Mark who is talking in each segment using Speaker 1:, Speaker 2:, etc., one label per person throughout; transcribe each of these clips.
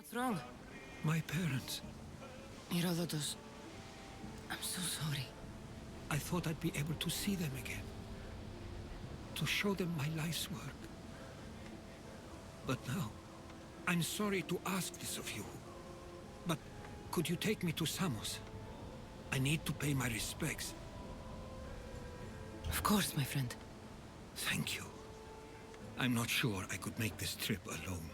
Speaker 1: What's wrong?
Speaker 2: My parents.
Speaker 1: Herodotos. I'm so sorry.
Speaker 2: I thought I'd be able to see them again. To show them my life's work. But now, I'm sorry to ask this of you. But could you take me to Samos? I need to pay my respects.
Speaker 1: Of course, my friend.
Speaker 2: Thank you. I'm not sure I could make this trip alone.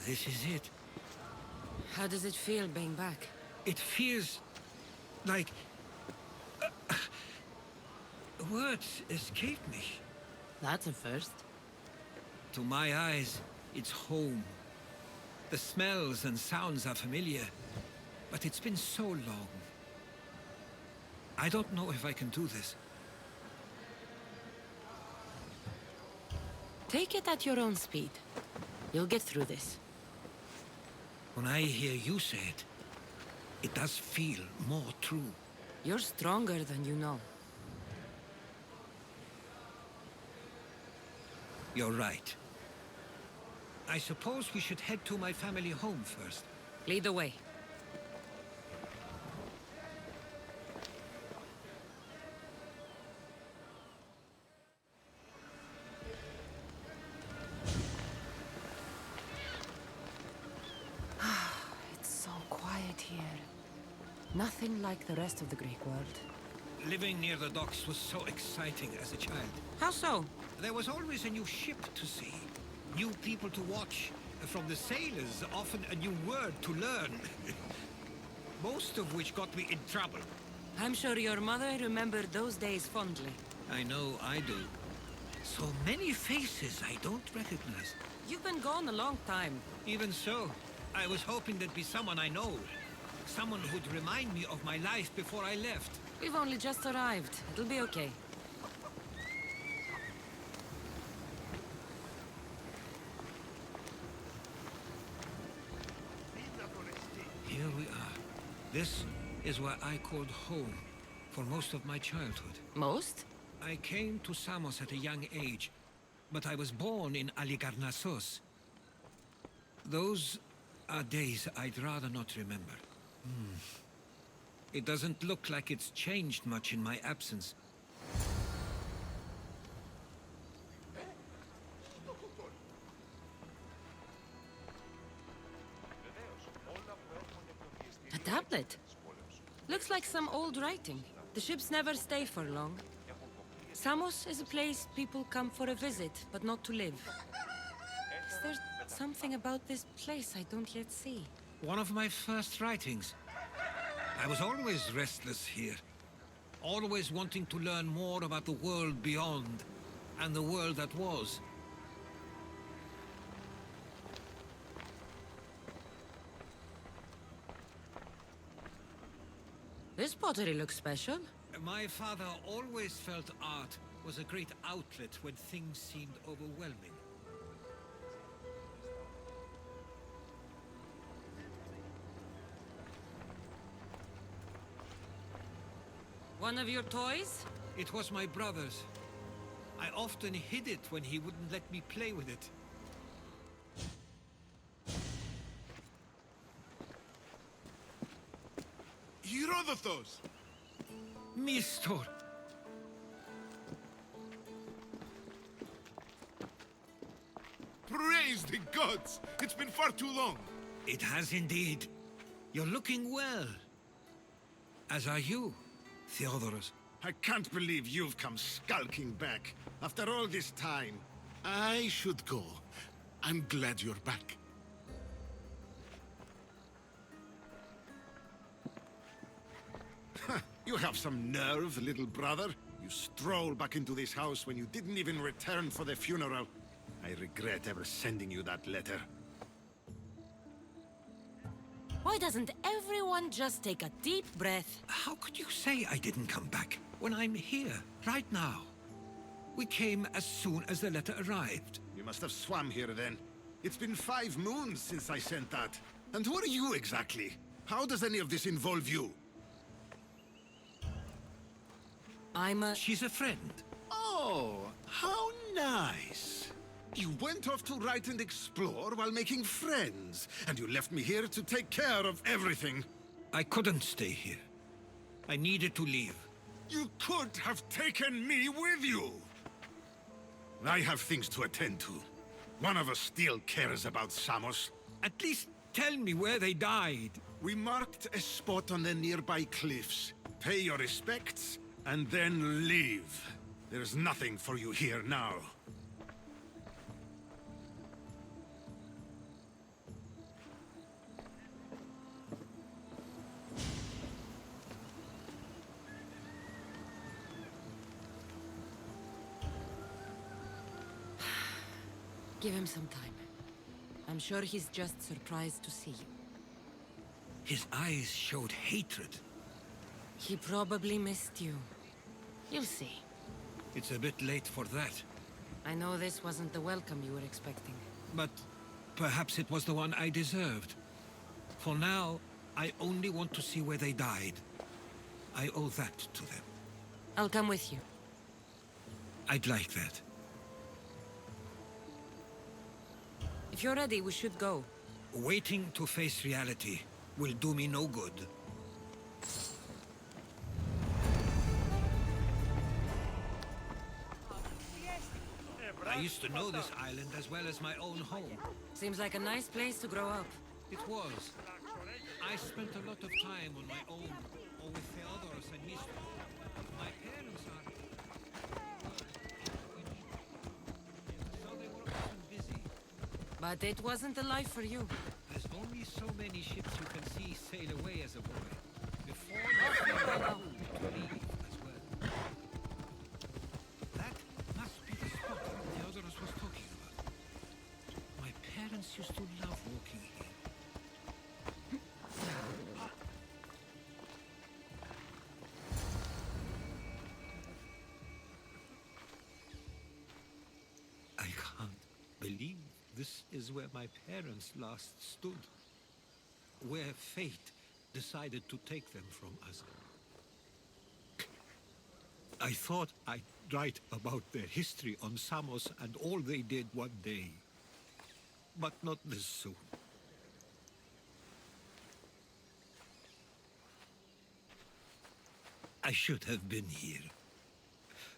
Speaker 2: This is it.
Speaker 1: How does it feel being back?
Speaker 2: It feels like... words escape me.
Speaker 1: That's a first.
Speaker 2: To my eyes, it's home. The smells and sounds are familiar, but it's been so long. I don't know if I can do this.
Speaker 1: Take it at your own speed. You'll get through this.
Speaker 2: When I hear you say it, it does feel more true.
Speaker 1: You're stronger than you know.
Speaker 2: You're right. I suppose we should head to my family home first.
Speaker 1: Lead the way. It's so quiet here. Nothing like the rest of the Greek world.
Speaker 2: Living near the docks was so exciting as a child.
Speaker 1: How so?
Speaker 2: There was always a new ship to see, new people to watch. From the sailors, often a new word to learn. Most of which got me in trouble.
Speaker 1: I'm sure your mother remembered those days fondly.
Speaker 2: I know I do. So many faces I don't recognize.
Speaker 1: You've been gone a long time.
Speaker 2: Even so, I was hoping there'd be someone I know. Someone who'd remind me of my life before I left.
Speaker 1: We've only just arrived. It'll be okay.
Speaker 2: Here we are. This is where I called home for most of my childhood.
Speaker 1: Most?
Speaker 2: I came to Samos at a young age, but I was born in Aligarnassos. Those are days I'd rather not remember. It doesn't look like it's changed much in my absence.
Speaker 1: A tablet? Looks like some old writing. The ships never stay for long. Samos is a place people come for a visit, but not to live. Is there something about this place I don't yet see?
Speaker 2: One of my first writings. I was always restless here. Always wanting to learn more about the world beyond, and the world that was.
Speaker 1: This pottery looks special.
Speaker 2: My father always felt art was a great outlet when things seemed overwhelming.
Speaker 1: One of your toys?
Speaker 2: It was my brother's. I often hid it when he wouldn't let me play with it.
Speaker 3: Herodotos!
Speaker 2: Mistor!
Speaker 3: Praise the gods! It's been far too long.
Speaker 2: It has indeed. You're looking well. As are you, Theodoros.
Speaker 3: I can't believe you've come skulking back. After all this time, I should go. I'm glad you're back. You have some nerve, little brother. You stroll back into this house when you didn't even return for the funeral. I regret ever sending you that letter.
Speaker 1: Why doesn't everyone just take a deep breath?
Speaker 2: How could you say I didn't come back when I'm here, right now? We came as soon as the letter arrived.
Speaker 3: You must have swam here then. It's been 5 moons since I sent that. And who are you exactly? How does any of this involve you?
Speaker 1: I'm a...
Speaker 2: She's a friend.
Speaker 3: Oh, how nice. You went off to write and explore while making friends, and you left me here to take care of everything.
Speaker 2: I couldn't stay here. I needed to leave.
Speaker 3: You could have taken me with you. I have things to attend to. One of us still cares about Samos.
Speaker 2: At least tell me where they died.
Speaker 3: We marked a spot on the nearby cliffs. Pay your respects, and then leave. There's nothing for you here now.
Speaker 1: Give him some time. I'm sure he's just surprised to see you.
Speaker 2: His eyes showed hatred.
Speaker 1: He probably missed you. You'll see.
Speaker 2: It's a bit late for that.
Speaker 1: I know this wasn't the welcome you were expecting.
Speaker 2: But perhaps it was the one I deserved. For now, I only want to see where they died. I owe that to them.
Speaker 1: I'll come with you.
Speaker 2: I'd like that.
Speaker 1: If you're ready, we should go.
Speaker 2: Waiting to face reality will do me no good. I used to know this island as well as my own home.
Speaker 1: Seems like a nice place to grow up.
Speaker 2: It was. I spent a lot of time on my own, or with Herodotos and Mistral. My parents are... So they were often busy.
Speaker 1: But it wasn't the life for you.
Speaker 2: There's only so many ships you can see sail away as a boy. Before you feel to leave as well. That must be the spot Herodotos was talking about. My parents used to love walking here. I can't believe this is where my parents last stood. Where fate decided to take them from us. I thought I'd write about their history on Samos and all they did one day. But not this soon. I should have been here.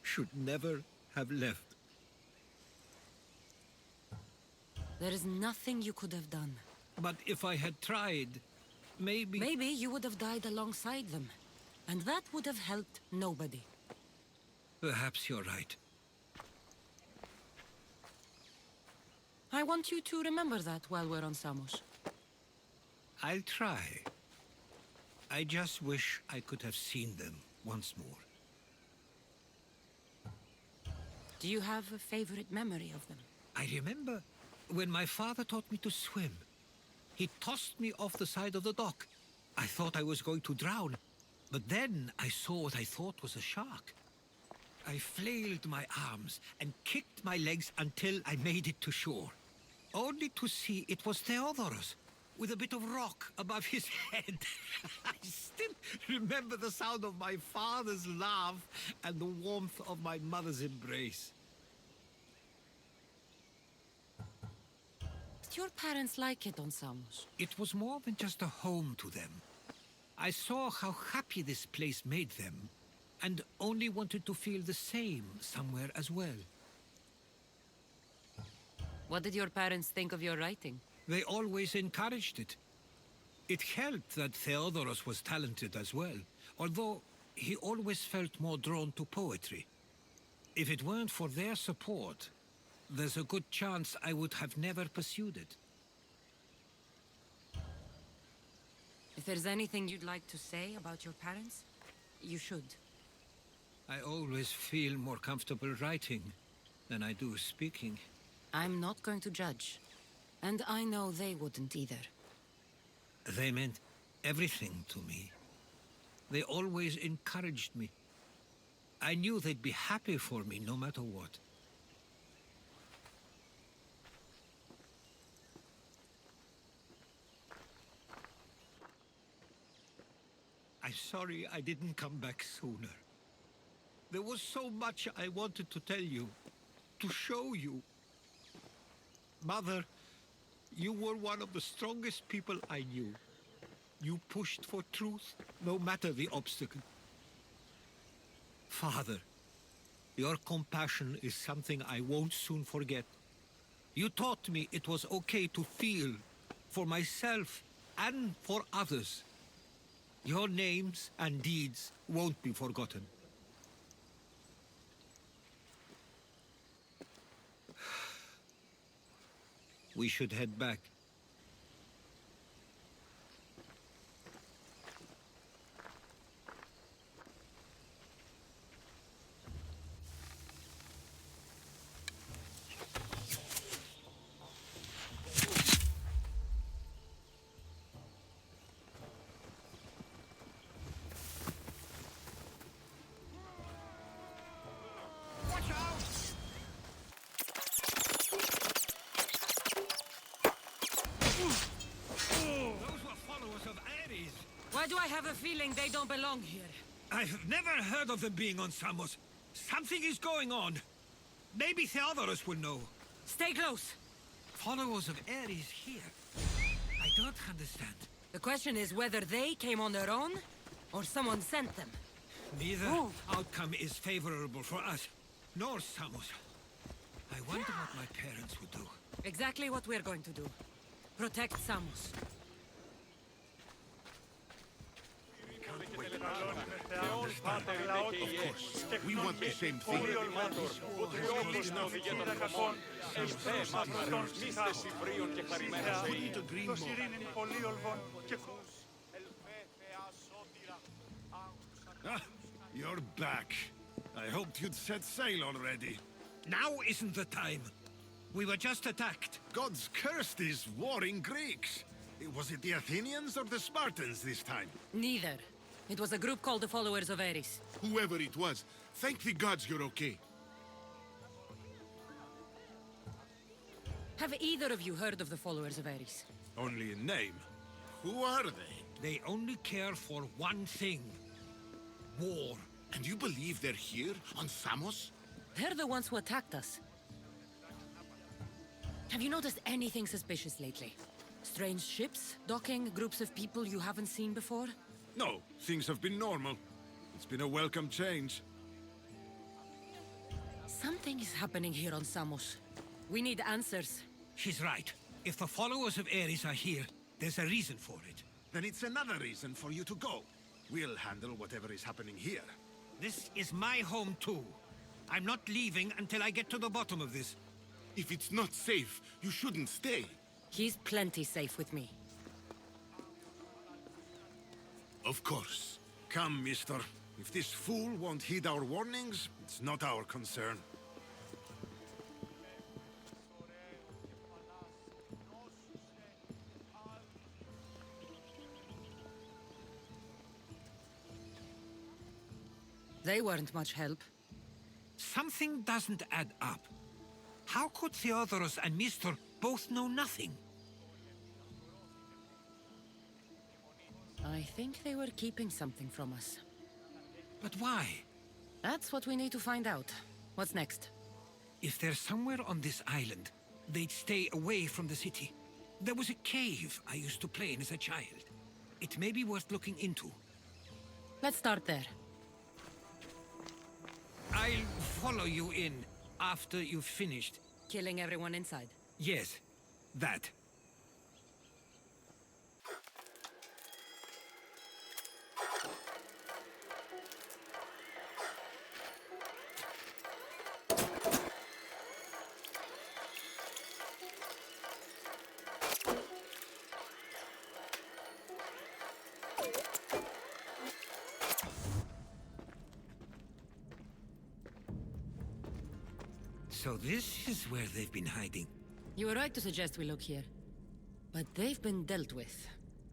Speaker 2: Should never have left.
Speaker 1: There is nothing you could have done.
Speaker 2: But if I had tried, maybe...
Speaker 1: Maybe you would have died alongside them. And that would have helped nobody.
Speaker 2: Perhaps you're right.
Speaker 1: I want you to remember that while we're on Samos.
Speaker 2: I'll try. I just wish I could have seen them once more.
Speaker 1: Do you have a favorite memory of them?
Speaker 2: I remember when my father taught me to swim. He tossed me off the side of the dock. I thought I was going to drown, but then I saw what I thought was a shark. I flailed my arms and kicked my legs until I made it to shore, only to see it was Theodoros, with a bit of rock above his head. I still remember the sound of my father's laugh and the warmth of my mother's embrace.
Speaker 1: Did your parents like it on Samos?
Speaker 2: It was more than just a home to them. I saw how happy this place made them, and only wanted to feel the same somewhere as well.
Speaker 1: What did your parents think of your writing?
Speaker 2: They always encouraged it. It helped that Theodoros was talented as well, although he always felt more drawn to poetry. If it weren't for their support, there's a good chance I would have never pursued it.
Speaker 1: If there's anything you'd like to say about your parents, you should.
Speaker 2: I always feel more comfortable writing than I do speaking.
Speaker 1: I'm not going to judge. And I know they wouldn't either.
Speaker 2: They meant everything to me. They always encouraged me. I knew they'd be happy for me no matter what. I'm sorry I didn't come back sooner. There was so much I wanted to tell you, to show you. Mother, you were one of the strongest people I knew. You pushed for truth, no matter the obstacle. Father, your compassion is something I won't soon forget. You taught me it was okay to feel, for myself and for others. Your names and deeds won't be forgotten. We should head back.
Speaker 1: Why do I have a feeling they don't belong here?
Speaker 2: I've never heard of them being on Samos. Something is going on. Maybe Herodotos will know.
Speaker 1: Stay close.
Speaker 2: Followers of Ares here. I don't understand.
Speaker 1: The question is whether they came on their own, or someone sent them.
Speaker 2: Neither outcome is favorable for us, nor Samos. I wonder what my parents would do.
Speaker 1: Exactly what we're going to do. Protect Samos.
Speaker 3: Of course, we want the same thing. Couldn't agree more. Ah, you're back. I hoped you'd set sail already.
Speaker 2: Now isn't the time. We were just attacked.
Speaker 3: Gods cursed these warring Greeks. Was it the Athenians or the Spartans this time?
Speaker 1: Neither. It was a group called the Followers of Ares.
Speaker 4: Whoever it was, thank the gods you're okay.
Speaker 1: Have either of you heard of the Followers of Ares?
Speaker 3: Only in name. Who are they?
Speaker 2: They only care for one thing. War.
Speaker 4: And you believe they're here, on Samos?
Speaker 1: They're the ones who attacked us. Have you noticed anything suspicious lately? Strange ships, docking, groups of people you haven't seen before?
Speaker 3: No, things have been normal. It's been a welcome change.
Speaker 1: Something is happening here on Samos. We need answers.
Speaker 2: She's right. If the followers of Ares are here, there's a reason for it.
Speaker 3: Then it's another reason for you to go. We'll handle whatever is happening here.
Speaker 2: This is my home too. I'm not leaving until I get to the bottom of this.
Speaker 4: If it's not safe, you shouldn't stay.
Speaker 1: He's plenty safe with me.
Speaker 4: Of course.
Speaker 3: Come, mister. If this fool won't heed our warnings, it's not our concern.
Speaker 1: They weren't much help.
Speaker 2: Something doesn't add up. How could Theodoros and Mistor both know nothing?
Speaker 1: I think they were keeping something from us.
Speaker 2: But why?
Speaker 1: That's what we need to find out. What's next?
Speaker 2: If they're somewhere on this island, they'd stay away from the city. There was a cave I used to play in as a child. It may be worth looking into.
Speaker 1: Let's start there.
Speaker 2: I'll follow you in after you've finished.
Speaker 1: Killing everyone inside.
Speaker 2: Yes, that. So this is where they've been hiding.
Speaker 1: You were right to suggest we look here. But they've been dealt with.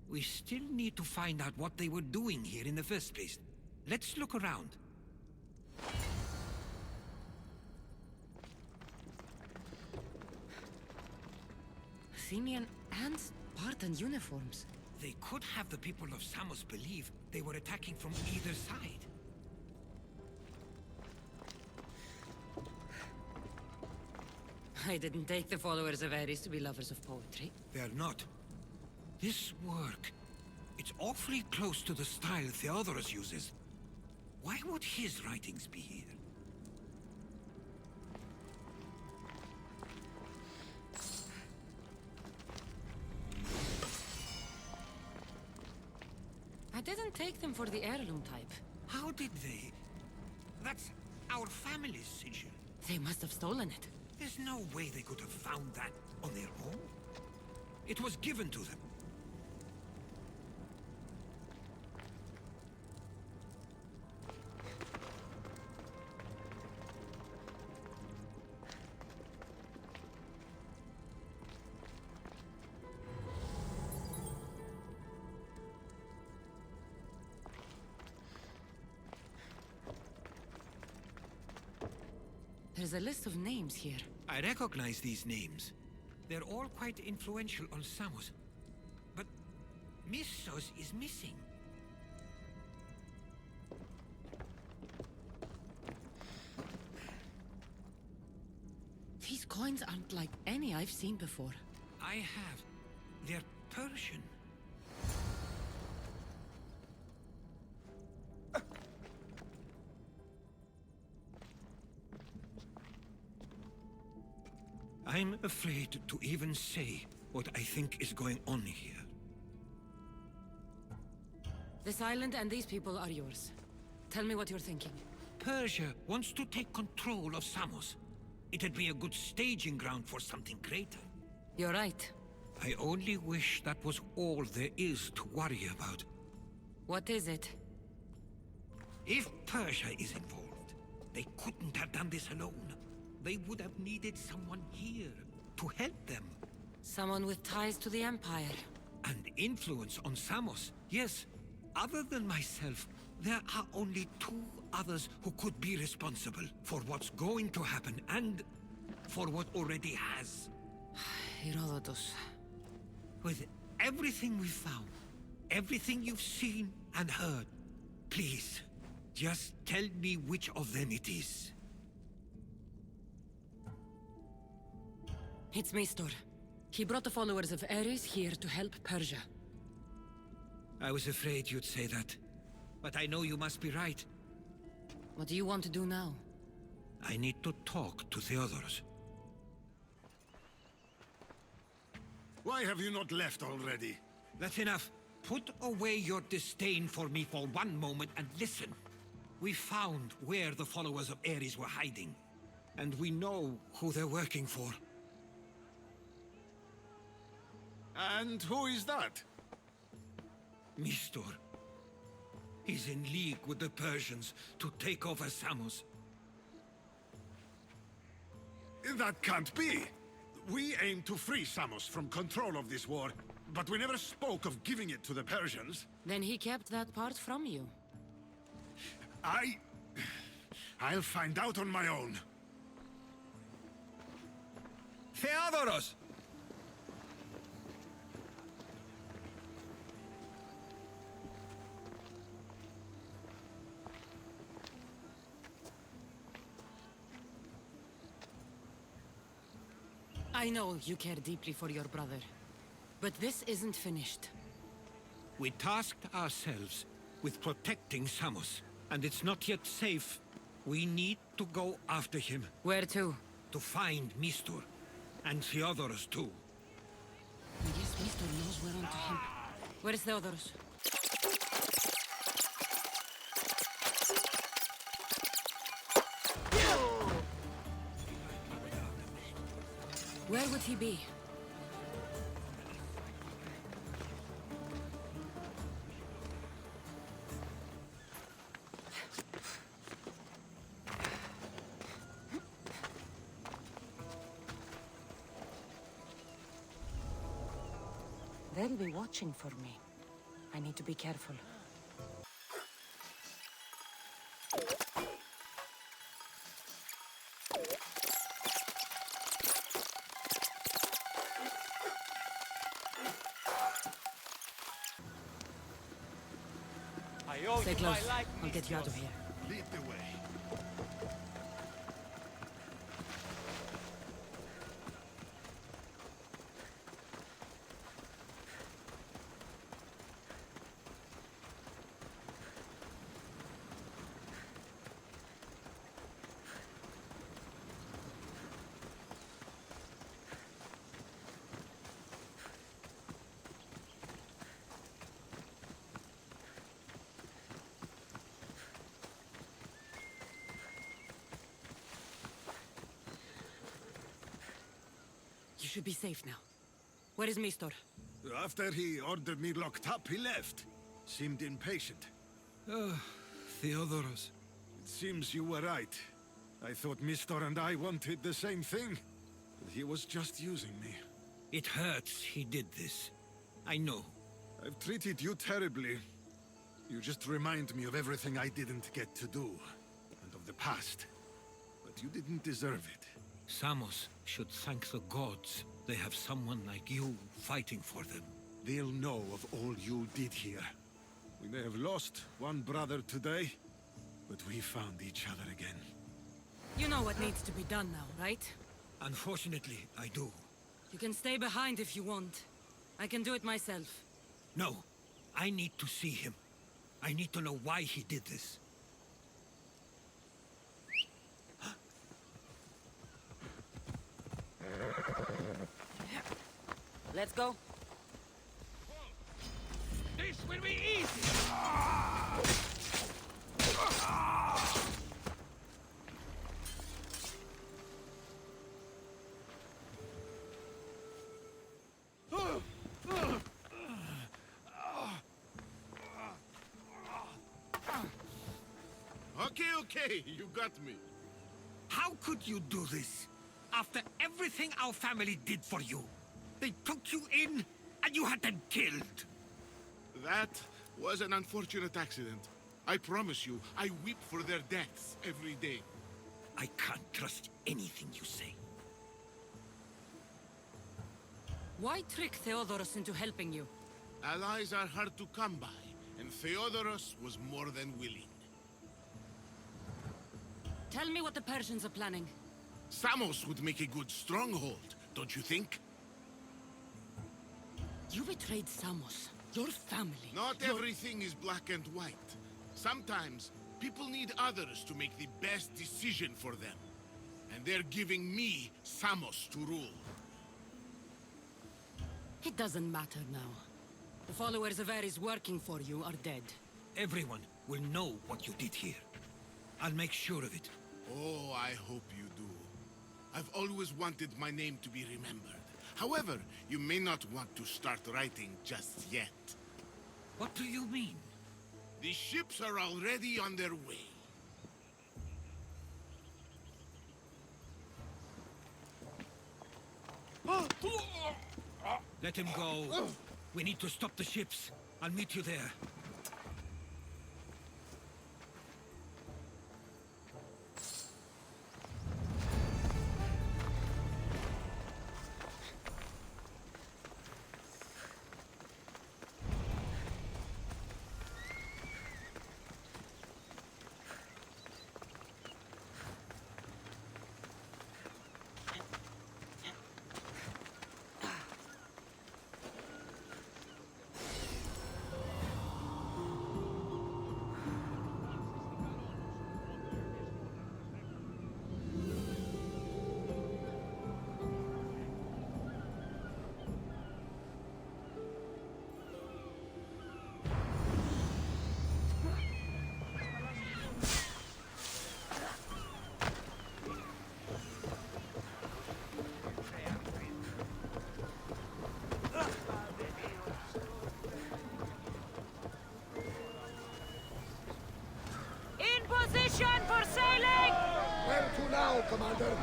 Speaker 2: We still need to find out what they were doing here in the first place. Let's look around.
Speaker 1: Athenian and Spartan uniforms.
Speaker 2: They could have the people of Samos believe they were attacking from either side.
Speaker 1: I didn't take the followers of Ares to be lovers of poetry.
Speaker 2: They're not. This work, it's awfully close to the style Theodorus uses. Why would his writings be here?
Speaker 1: I didn't take them for the heirloom type.
Speaker 2: How did they? That's our family's sigil.
Speaker 1: They must have stolen it.
Speaker 2: There's no way they could have found that on their own. It was given to them.
Speaker 1: There's a list of names here.
Speaker 2: I recognize these names. They're all quite influential on Samos. But Missos is missing.
Speaker 1: These coins aren't like any I've seen before.
Speaker 2: I have. They're Persian. I'm afraid to even say what I think is going on here.
Speaker 1: This island and these people are yours. Tell me what you're thinking.
Speaker 2: Persia wants to take control of Samos. It'd be a good staging ground for something greater.
Speaker 1: You're right.
Speaker 2: I only wish that was all there is to worry about.
Speaker 1: What is it?
Speaker 2: If Persia is involved, they couldn't have done this alone. They would have needed someone here to help them.
Speaker 1: Someone with ties to the Empire.
Speaker 2: And influence on Samos. Yes, other than myself, there are only two others who could be responsible for what's going to happen and for what already has.
Speaker 1: Herodotos.
Speaker 2: With everything we've found, everything you've seen and heard, please, just tell me which of them it is.
Speaker 1: It's Mistor. He brought the followers of Ares here to help Persia.
Speaker 2: I was afraid you'd say that. But I know you must be right.
Speaker 1: What do you want to do now?
Speaker 2: I need to talk to Theodorus.
Speaker 3: Why have you not left already?
Speaker 2: That's enough. Put away your disdain for me for one moment and listen. We found where the followers of Ares were hiding. And we know who they're working for.
Speaker 3: And who is that?
Speaker 2: Mistor. He's in league with the Persians to take over Samos.
Speaker 3: That can't be! We aim to free Samos from control of this war, but we never spoke of giving it to the Persians.
Speaker 1: Then he kept that part from you.
Speaker 3: I'll find out on my own.
Speaker 2: Theodorus!
Speaker 1: I know you care deeply for your brother. But this isn't finished.
Speaker 2: We tasked ourselves with protecting Samos, and it's not yet safe. We need to go after him.
Speaker 1: Where to?
Speaker 2: To find Mistor. And Theodorus too.
Speaker 1: I guess Mistor knows we're onto him. Where is Theodorus? Where would he be? They'll be watching for me. I need to be careful. Stay close. I'll get you out of here.
Speaker 3: Lead the way.
Speaker 1: You should be safe now. Where is Mistor?
Speaker 3: After he ordered me locked up, he left. Seemed impatient.
Speaker 2: Theodoros.
Speaker 3: It seems you were right. I thought Mistor and I wanted the same thing. But he was just using me.
Speaker 2: It hurts he did this. I know.
Speaker 3: I've treated you terribly. You just remind me of everything I didn't get to do. And of the past. But you didn't deserve it.
Speaker 2: Samos should thank the gods. They have someone like you fighting for them.
Speaker 3: They'll know of all you did here. We may have lost one brother today, but we found each other again.
Speaker 1: You know what needs to be done now, right?
Speaker 2: Unfortunately, I do.
Speaker 1: You can stay behind if you want. I can do it myself.
Speaker 2: No, I need to see him. I need to know why he did this.
Speaker 1: Let's go.
Speaker 2: This will be easy!
Speaker 4: Okay, you got me.
Speaker 2: How could you do this? After everything our family did for you. They took you in, and you had them killed.
Speaker 4: That was an unfortunate accident. I promise you, I weep for their deaths every day.
Speaker 2: I can't trust anything you say.
Speaker 1: Why trick Theodoros into helping you?
Speaker 4: Allies are hard to come by, and Theodoros was more than willing.
Speaker 1: Tell me what the Persians are planning.
Speaker 4: Samos would make a good stronghold, don't you think?
Speaker 1: You betrayed Samos, your family.
Speaker 4: Not everything is black and white. Sometimes, people need others to make the best decision for them. And they're giving me Samos to rule.
Speaker 1: It doesn't matter now. The followers of Ares working for you are dead.
Speaker 2: Everyone will know what you did here. I'll make sure of it.
Speaker 4: Oh, I hope you do. I've always wanted my name to be remembered. However, you may not want to start writing just yet.
Speaker 2: What do you mean?
Speaker 4: The ships are already on their way.
Speaker 2: Let him go. We need to stop the ships. I'll meet you there.
Speaker 1: Position for sailing!
Speaker 5: Where to now, Commander?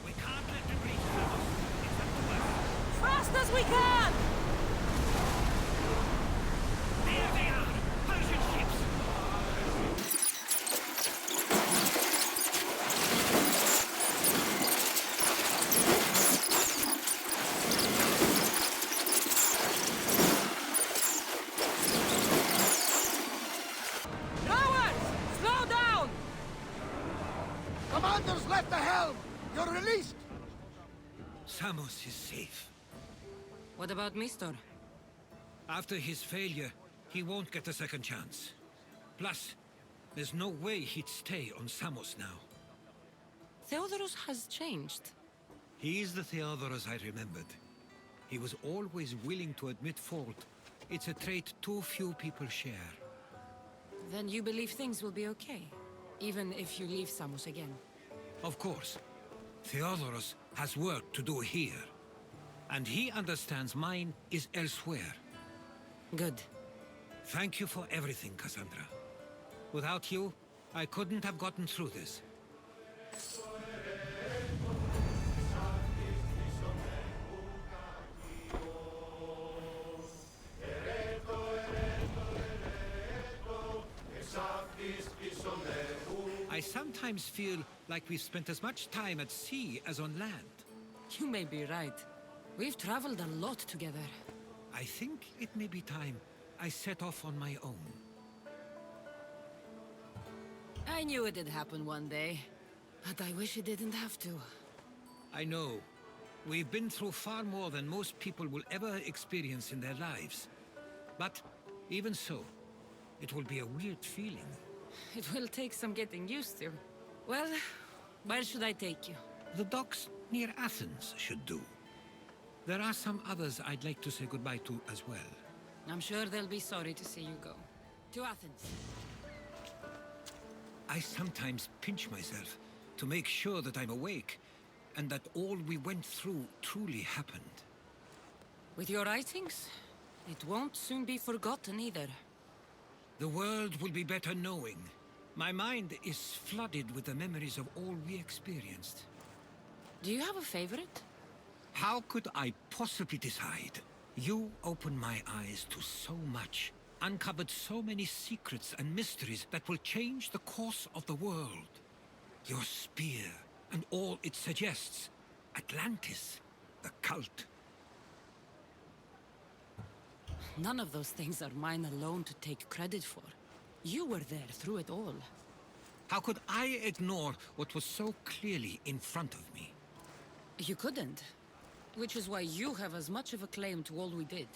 Speaker 2: We can't let them reach Samos. It's up to us.
Speaker 1: Fast as we can!
Speaker 2: There they are! Persian ships!
Speaker 5: Commander's left the helm! You're released!
Speaker 2: Samos is safe.
Speaker 1: What about Mistor?
Speaker 2: After his failure, he won't get a second chance. Plus, there's no way he'd stay on Samos now.
Speaker 1: Theodoros has changed.
Speaker 2: He's the Theodoros I remembered. He was always willing to admit fault. It's a trait too few people share.
Speaker 1: Then you believe things will be okay? Even if you leave Samos again?
Speaker 2: Of course. Theodoros has work to do here. And he understands mine is elsewhere.
Speaker 1: Good.
Speaker 2: Thank you for everything, Kassandra. Without you, I couldn't have gotten through this. I sometimes feel like we've spent as much time at sea as on land.
Speaker 1: You may be right. We've traveled a lot together.
Speaker 2: I think it may be time I set off on my own.
Speaker 1: I knew it'd happen one day, but I wish it didn't have to.
Speaker 2: I know. We've been through far more than most people will ever experience in their lives. But even so, it will be a weird feeling.
Speaker 1: It will take some getting used to. Well, where should I take you?
Speaker 2: The docks near Athens should do. There are some others I'd like to say goodbye to as well.
Speaker 1: I'm sure they'll be sorry to see you go. To Athens.
Speaker 2: I sometimes pinch myself to make sure that I'm awake, and that all we went through truly happened.
Speaker 1: With your writings, it won't soon be forgotten either.
Speaker 2: The world will be better knowing. My mind is flooded with the memories of all we experienced.
Speaker 1: Do you have a favorite?
Speaker 2: How could I possibly decide? You opened my eyes to so much, uncovered so many secrets and mysteries that will change the course of the world. Your spear and all it suggests. Atlantis, the cult.
Speaker 1: None of those things are mine alone to take credit for. You were there through it all.
Speaker 2: How could I ignore what was so clearly in front of me?
Speaker 1: You couldn't. Which is why you have as much of a claim to all we did.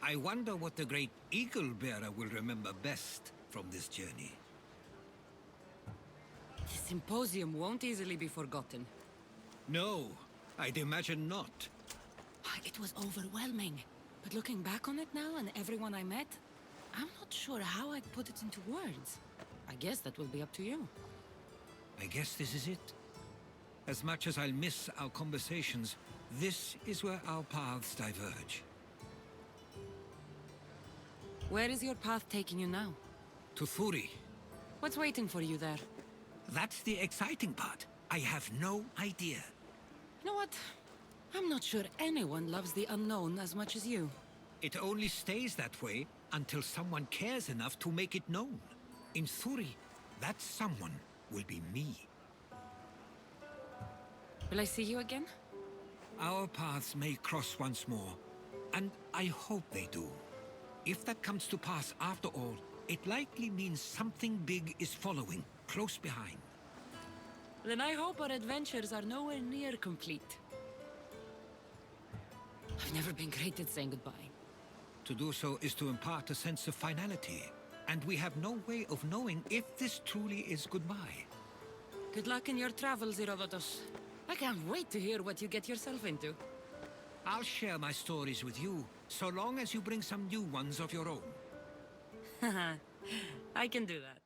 Speaker 2: I wonder what the great Eagle Bearer will remember best from this journey.
Speaker 1: The symposium won't easily be forgotten.
Speaker 2: No, I'd imagine not.
Speaker 1: It was overwhelming. But looking back on it now and everyone I met, I'm not sure how I'd put it into words. I guess that will be up to you.
Speaker 2: I guess this is it. As much as I'll miss our conversations, this is where our paths diverge.
Speaker 1: Where is your path taking you now?
Speaker 2: To Thuri.
Speaker 1: What's waiting for you there?
Speaker 2: That's the exciting part. I have no idea.
Speaker 1: You know what? I'm not sure anyone loves the unknown as much as you.
Speaker 2: It only stays that way until someone cares enough to make it known. In Thuri, that someone will be me.
Speaker 1: Will I see you again?
Speaker 2: Our paths may cross once more, and I hope they do. If that comes to pass after all, it likely means something big is following, close behind.
Speaker 1: Then I hope our adventures are nowhere near complete. I've never been great at saying goodbye.
Speaker 2: To do so is to impart a sense of finality, and we have no way of knowing if this truly is goodbye.
Speaker 1: Good luck in your travels, Herodotos. I can't wait to hear what you get yourself into.
Speaker 2: I'll share my stories with you, so long as you bring some new ones of your own.
Speaker 1: I can do that.